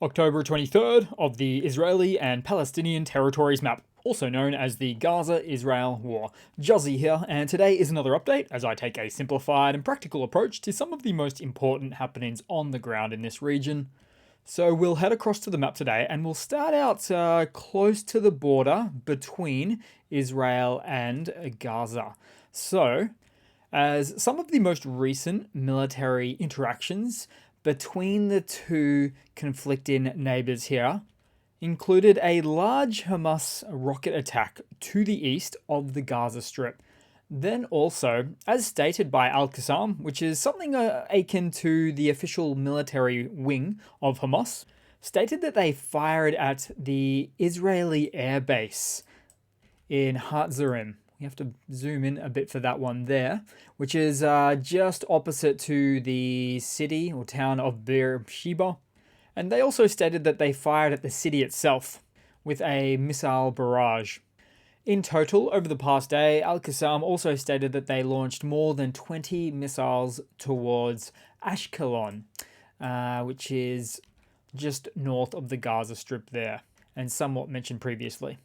October 23rd of the Israeli and Palestinian territories map, also known as the Gaza-Israel War. Juzzy here, and today is another update as I take a simplified and practical approach to some of the most important happenings on the ground in this region. So we'll head across to the map today and we'll start out close to the border between Israel and Gaza. So, as some of the most recent military interactions between the two conflicting neighbors here included a large Hamas rocket attack to the east of the Gaza Strip. Then also, as stated by Al-Qassam, which is something akin to the official military wing of Hamas, stated that they fired at the Israeli airbase in Hatzarim. You have to zoom in a bit for that one there, which is just opposite to the city or town of Beersheba. And they also stated that they fired at the city itself with a missile barrage. In total, over the past day, Al-Qassam also stated that they launched more than 20 missiles towards Ashkelon, which is just north of the Gaza Strip there, and somewhat mentioned previously.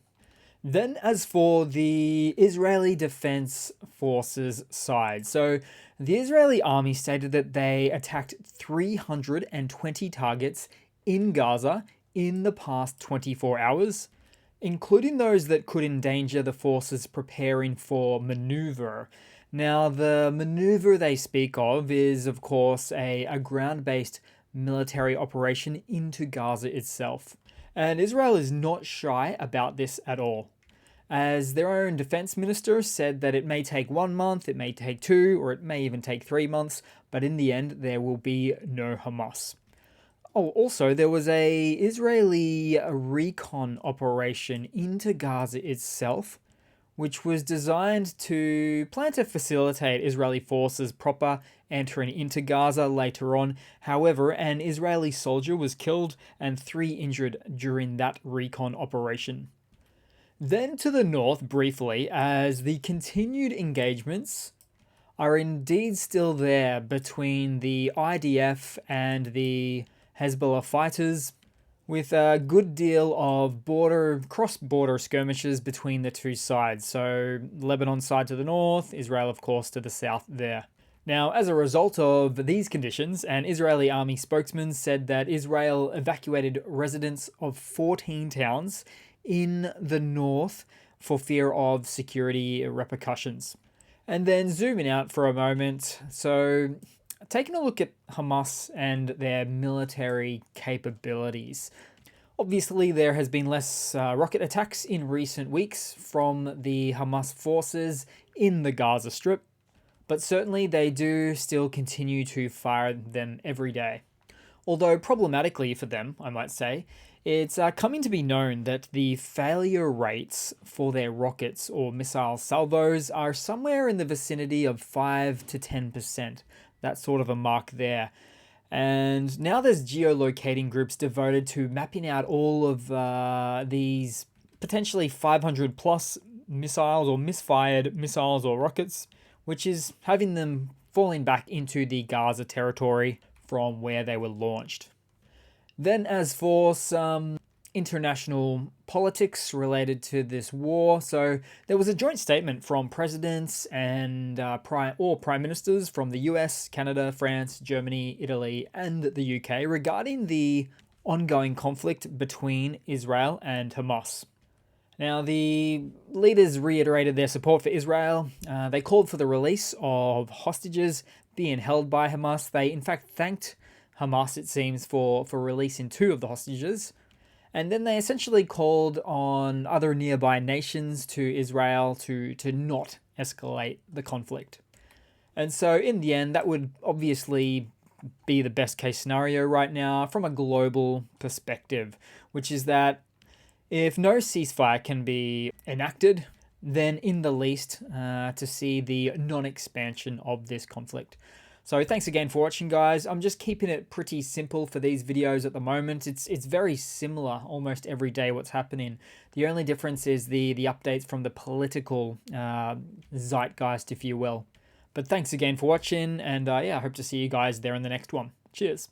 Then as for the Israeli Defense Forces side, so the Israeli army stated that they attacked 320 targets in Gaza in the past 24 hours, including those that could endanger the forces preparing for maneuver. Now, the maneuver they speak of is, of course, a ground-based military operation into Gaza itself. And Israel is not shy about this at all, as their own defense minister said that it may take 1 month, it may take 2, or it may even take 3 months, but in the end, there will be no Hamas. Oh, also, there was a Israeli recon operation into Gaza itself, which was designed to plan to facilitate Israeli forces proper entering into Gaza later on. However, an Israeli soldier was killed and 3 injured during that recon operation. Then to the north, briefly, as the continued engagements are indeed still there between the IDF and the Hezbollah fighters, with a good deal of cross-border skirmishes between the two sides. So Lebanon side to the north, Israel of course to the south there. Now, as a result of these conditions, an Israeli army spokesman said that Israel evacuated residents of 14 towns in the north for fear of security repercussions. And then zooming out for a moment, so taking a look at Hamas and their military capabilities. Obviously, there has been less rocket attacks in recent weeks from the Hamas forces in the Gaza Strip, but certainly they do still continue to fire them every day. Although problematically for them, I might say, it's coming to be known that the failure rates for their rockets or missile salvos are somewhere in the vicinity of 5 to 10%. That sort of a mark there. And now there's geolocating groups devoted to mapping out all of these potentially 500 plus missiles or misfired missiles or rockets, which is having them falling back into the Gaza territory from where they were launched. Then as for some international politics related to this war, so there was a joint statement from presidents and prime ministers from the US, Canada, France, Germany, Italy, and the UK regarding the ongoing conflict between Israel and Hamas. Now, the leaders reiterated their support for Israel. They called for the release of hostages being held by Hamas. They, in fact, thanked Hamas, it seems, for releasing 2 of the hostages. And then they essentially called on other nearby nations to Israel to not escalate the conflict. And so in the end, that would obviously be the best case scenario right now from a global perspective, which is that if no ceasefire can be enacted, then in the least to see the non-expansion of this conflict. So thanks again for watching, guys. I'm just keeping it pretty simple for these videos at the moment. It's very similar almost every day what's happening. The only difference is the updates from the political zeitgeist, if you will. But thanks again for watching, and yeah, I hope to see you guys there in the next one. Cheers.